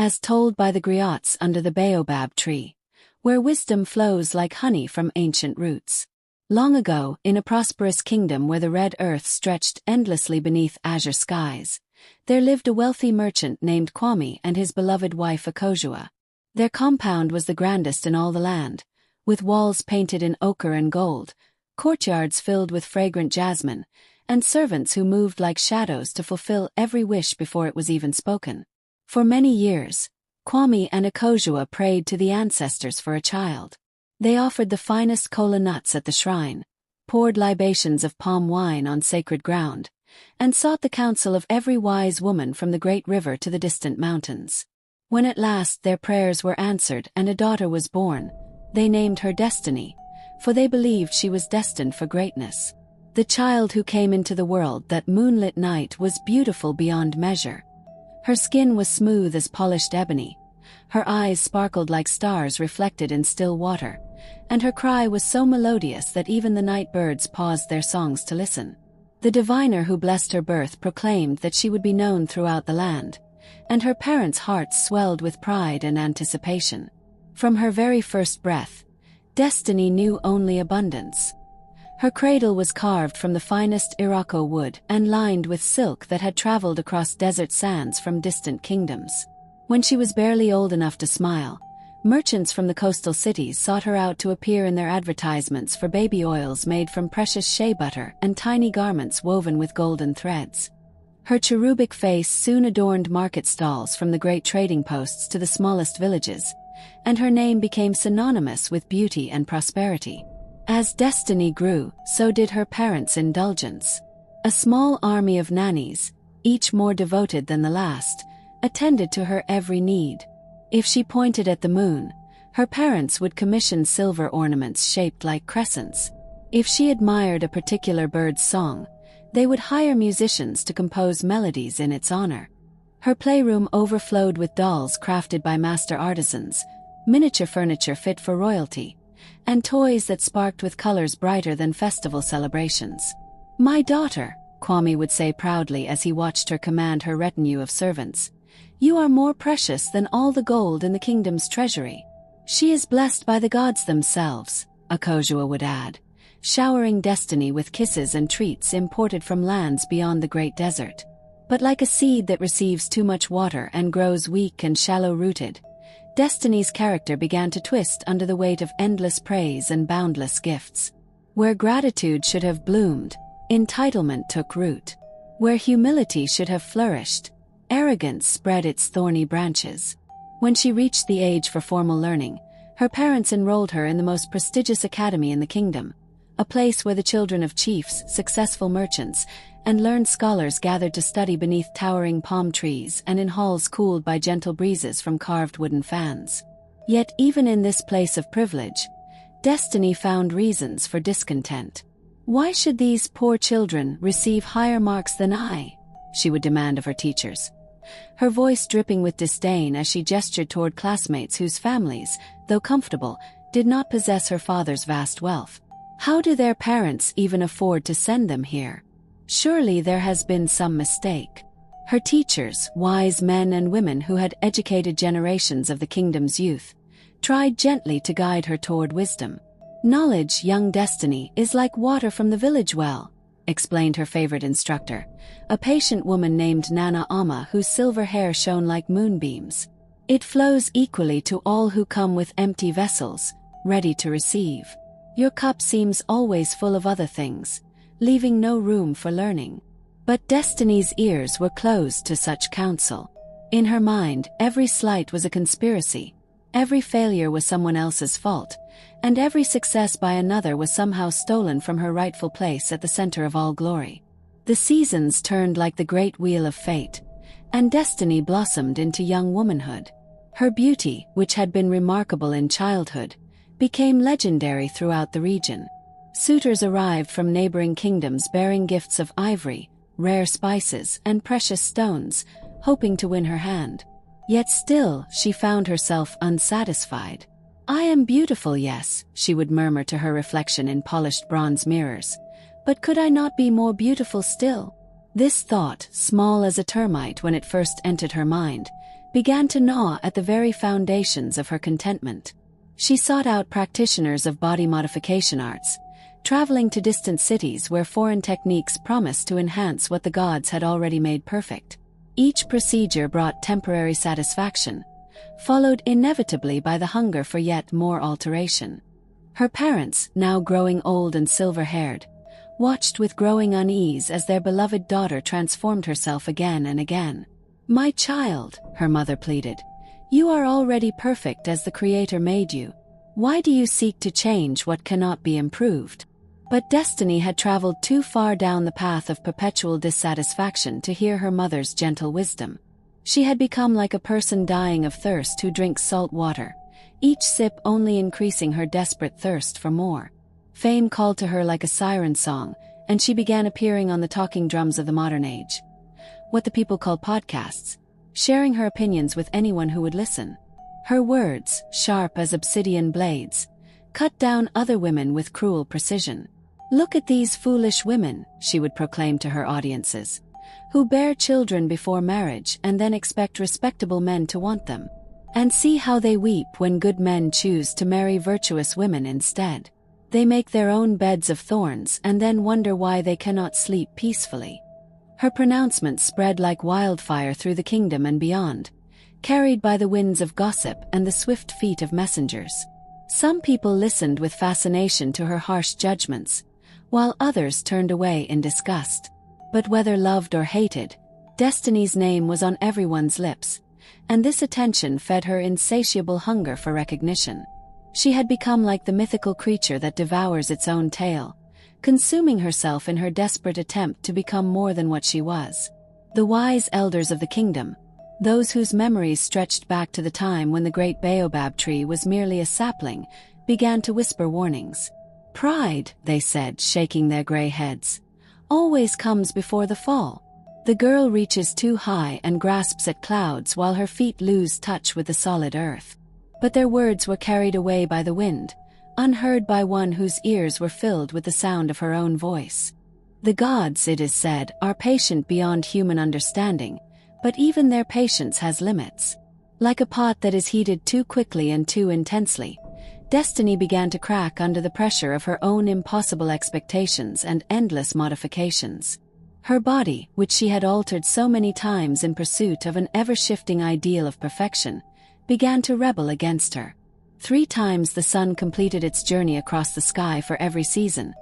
as told by the griots under the baobab tree, where wisdom flows like honey from ancient roots. Long ago, in a prosperous kingdom where the red earth stretched endlessly beneath azure skies, there lived a wealthy merchant named Kwame and his beloved wife Akojua. Their compound was the grandest in all the land, with walls painted in ochre and gold, courtyards filled with fragrant jasmine, and servants who moved like shadows to fulfill every wish before it was even spoken. For many years, Kwame and Akojua prayed to the ancestors for a child. They offered the finest kola nuts at the shrine, poured libations of palm wine on sacred ground, and sought the counsel of every wise woman from the great river to the distant mountains. When at last their prayers were answered and a daughter was born, they named her Destiny, for they believed she was destined for greatness. The child who came into the world that moonlit night was beautiful beyond measure. Her skin was smooth as polished ebony, her eyes sparkled like stars reflected in still water, and her cry was so melodious that even the night birds paused their songs to listen. The diviner who blessed her birth proclaimed that she would be known throughout the land, and her parents' hearts swelled with pride and anticipation. From her very first breath, Destiny knew only abundance. Her cradle was carved from the finest Irako wood and lined with silk that had traveled across desert sands from distant kingdoms. When she was barely old enough to smile, merchants from the coastal cities sought her out to appear in their advertisements for baby oils made from precious shea butter and tiny garments woven with golden threads. Her cherubic face soon adorned market stalls from the great trading posts to the smallest villages, and her name became synonymous with beauty and prosperity. As Destiny grew, so did her parents' indulgence. A small army of nannies, each more devoted than the last, attended to her every need. If she pointed at the moon, her parents would commission silver ornaments shaped like crescents. If she admired a particular bird's song, they would hire musicians to compose melodies in its honor. Her playroom overflowed with dolls crafted by master artisans, miniature furniture fit for royalty, and toys that sparked with colors brighter than festival celebrations. "My daughter," Kwame would say proudly as he watched her command her retinue of servants, "you are more precious than all the gold in the kingdom's treasury." "She is blessed by the gods themselves," Akojua would add, showering Destiny with kisses and treats imported from lands beyond the Great Desert. But like a seed that receives too much water and grows weak and shallow-rooted, Destiny's character began to twist under the weight of endless praise and boundless gifts. Where gratitude should have bloomed, entitlement took root. Where humility should have flourished, arrogance spread its thorny branches. When she reached the age for formal learning, her parents enrolled her in the most prestigious academy in the kingdom, a place where the children of chiefs, successful merchants, and learned scholars gathered to study beneath towering palm trees and in halls cooled by gentle breezes from carved wooden fans. Yet even in this place of privilege, Destiny found reasons for discontent. "Why should these poor children receive higher marks than I?" she would demand of her teachers, her voice dripping with disdain as she gestured toward classmates whose families, though comfortable, did not possess her father's vast wealth. "How do their parents even afford to send them here? Surely there has been some mistake." Her teachers, wise men and women who had educated generations of the kingdom's youth, tried gently to guide her toward wisdom. "Knowledge, young Destiny, is like water from the village well," explained her favorite instructor, a patient woman named Nana Amma whose silver hair shone like moonbeams. "It flows equally to all who come with empty vessels, ready to receive. Your cup seems always full of other things, leaving no room for learning." But Destiny's ears were closed to such counsel. In her mind, every slight was a conspiracy, every failure was someone else's fault, and every success by another was somehow stolen from her rightful place at the center of all glory. The seasons turned like the great wheel of fate, and Destiny blossomed into young womanhood. Her beauty, which had been remarkable in childhood, became legendary throughout the region. Suitors arrived from neighboring kingdoms bearing gifts of ivory, rare spices, and precious stones, hoping to win her hand. Yet still, she found herself unsatisfied. "I am beautiful, yes," she would murmur to her reflection in polished bronze mirrors. "But could I not be more beautiful still?" This thought, small as a termite when it first entered her mind, began to gnaw at the very foundations of her contentment. She sought out practitioners of body modification arts, traveling to distant cities where foreign techniques promised to enhance what the gods had already made perfect. Each procedure brought temporary satisfaction, followed inevitably by the hunger for yet more alteration. Her parents, now growing old and silver-haired, watched with growing unease as their beloved daughter transformed herself again and again. "My child," her mother pleaded, "you are already perfect as the Creator made you. Why do you seek to change what cannot be improved?" But Destiny had traveled too far down the path of perpetual dissatisfaction to hear her mother's gentle wisdom. She had become like a person dying of thirst who drinks salt water, each sip only increasing her desperate thirst for more. Fame called to her like a siren song, and she began appearing on the talking drums of the modern age, what the people call podcasts, sharing her opinions with anyone who would listen. Her words, sharp as obsidian blades, cut down other women with cruel precision. "Look at these foolish women," she would proclaim to her audiences, "who bear children before marriage and then expect respectable men to want them. And see how they weep when good men choose to marry virtuous women instead. They make their own beds of thorns and then wonder why they cannot sleep peacefully." Her pronouncements spread like wildfire through the kingdom and beyond, carried by the winds of gossip and the swift feet of messengers. Some people listened with fascination to her harsh judgments, while others turned away in disgust. But whether loved or hated, Destiny's name was on everyone's lips, and this attention fed her insatiable hunger for recognition. She had become like the mythical creature that devours its own tail, consuming herself in her desperate attempt to become more than what she was. The wise elders of the kingdom, those whose memories stretched back to the time when the great baobab tree was merely a sapling, began to whisper warnings. "Pride," they said, shaking their gray heads, "always comes before the fall. The girl reaches too high and grasps at clouds while her feet lose touch with the solid earth." But their words were carried away by the wind, unheard by one whose ears were filled with the sound of her own voice. The gods, it is said, are patient beyond human understanding, but even their patience has limits. Like a pot that is heated too quickly and too intensely, Destiny began to crack under the pressure of her own impossible expectations and endless modifications. Her body, which she had altered so many times in pursuit of an ever-shifting ideal of perfection, began to rebel against her. 3 times the sun completed its journey across the sky for every season,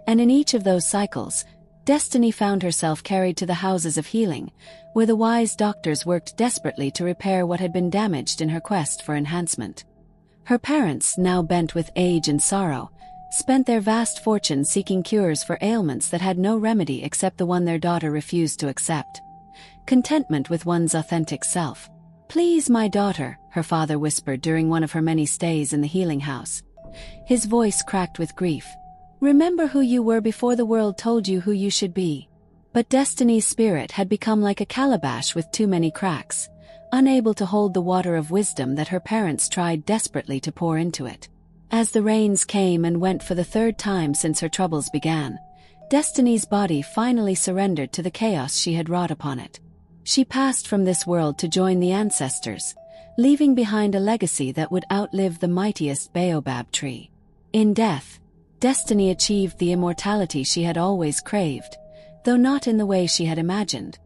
and in each of those cycles, Destiny found herself carried to the houses of healing, where the wise doctors worked desperately to repair what had been damaged in her quest for enhancement. Her parents, now bent with age and sorrow, spent their vast fortune seeking cures for ailments that had no remedy except the one their daughter refused to accept: contentment with one's authentic self. "Please, my daughter," her father whispered during one of her many stays in the healing house. His voice cracked with grief. "Remember who you were before the world told you who you should be." But Destiny's spirit had become like a calabash with too many cracks, unable to hold the water of wisdom that her parents tried desperately to pour into it. As the rains came and went for the 3rd time since her troubles began, Destiny's body finally surrendered to the chaos she had wrought upon it. She passed from this world to join the ancestors, leaving behind a legacy that would outlive the mightiest baobab tree. In death, Destiny achieved the immortality she had always craved, though not in the way she had imagined.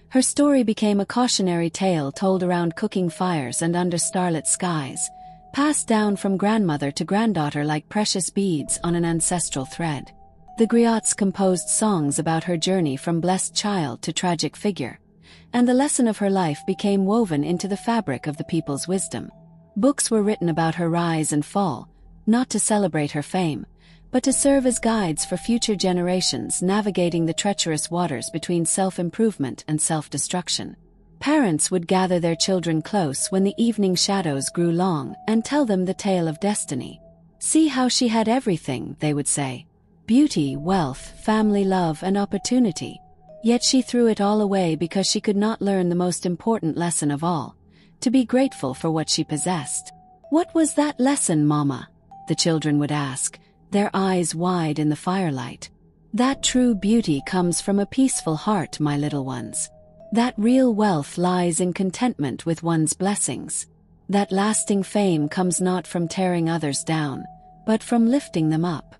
Her story became a cautionary tale told around cooking fires and under starlit skies, passed down from grandmother to granddaughter like precious beads on an ancestral thread. The griots composed songs about her journey from blessed child to tragic figure, and the lesson of her life became woven into the fabric of the people's wisdom. Books were written about her rise and fall, not to celebrate her fame, but to serve as guides for future generations navigating the treacherous waters between self-improvement and self-destruction. Parents would gather their children close when the evening shadows grew long and tell them the tale of Destiny. "See how she had everything," they would say. "Beauty, wealth, family love, and opportunity. Yet she threw it all away because she could not learn the most important lesson of all, to be grateful for what she possessed." "What was that lesson, Mama?" the children would ask, their eyes wide in the firelight. "That true beauty comes from a peaceful heart, my little ones. That real wealth lies in contentment with one's blessings. That lasting fame comes not from tearing others down, but from lifting them up.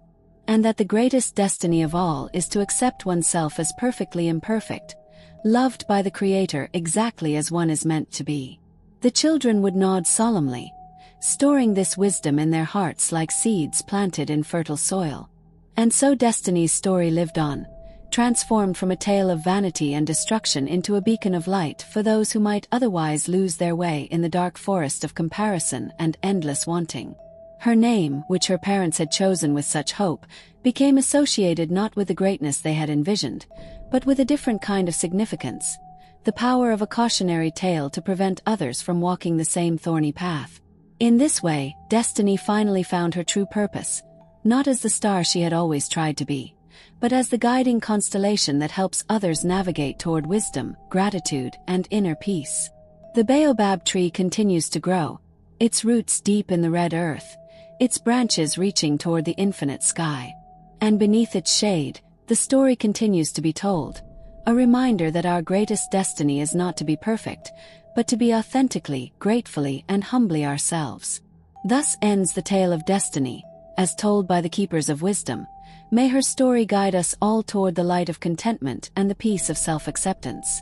And that the greatest destiny of all is to accept oneself as perfectly imperfect, loved by the Creator exactly as one is meant to be. The children would nod solemnly, storing this wisdom in their hearts like seeds planted in fertile soil. And so Destiny's story lived on, transformed from a tale of vanity and destruction into a beacon of light for those who might otherwise lose their way in the dark forest of comparison and endless wanting. Her name, which her parents had chosen with such hope, became associated not with the greatness they had envisioned, but with a different kind of significance, the power of a cautionary tale to prevent others from walking the same thorny path. In this way, Destiny finally found her true purpose, not as the star she had always tried to be, but as the guiding constellation that helps others navigate toward wisdom, gratitude, and inner peace. The baobab tree continues to grow, its roots deep in the red earth, its branches reaching toward the infinite sky. And beneath its shade, the story continues to be told, a reminder that our greatest destiny is not to be perfect, but to be authentically, gratefully, and humbly ourselves. Thus ends the tale of Destiny, as told by the keepers of wisdom. May her story guide us all toward the light of contentment and the peace of self-acceptance.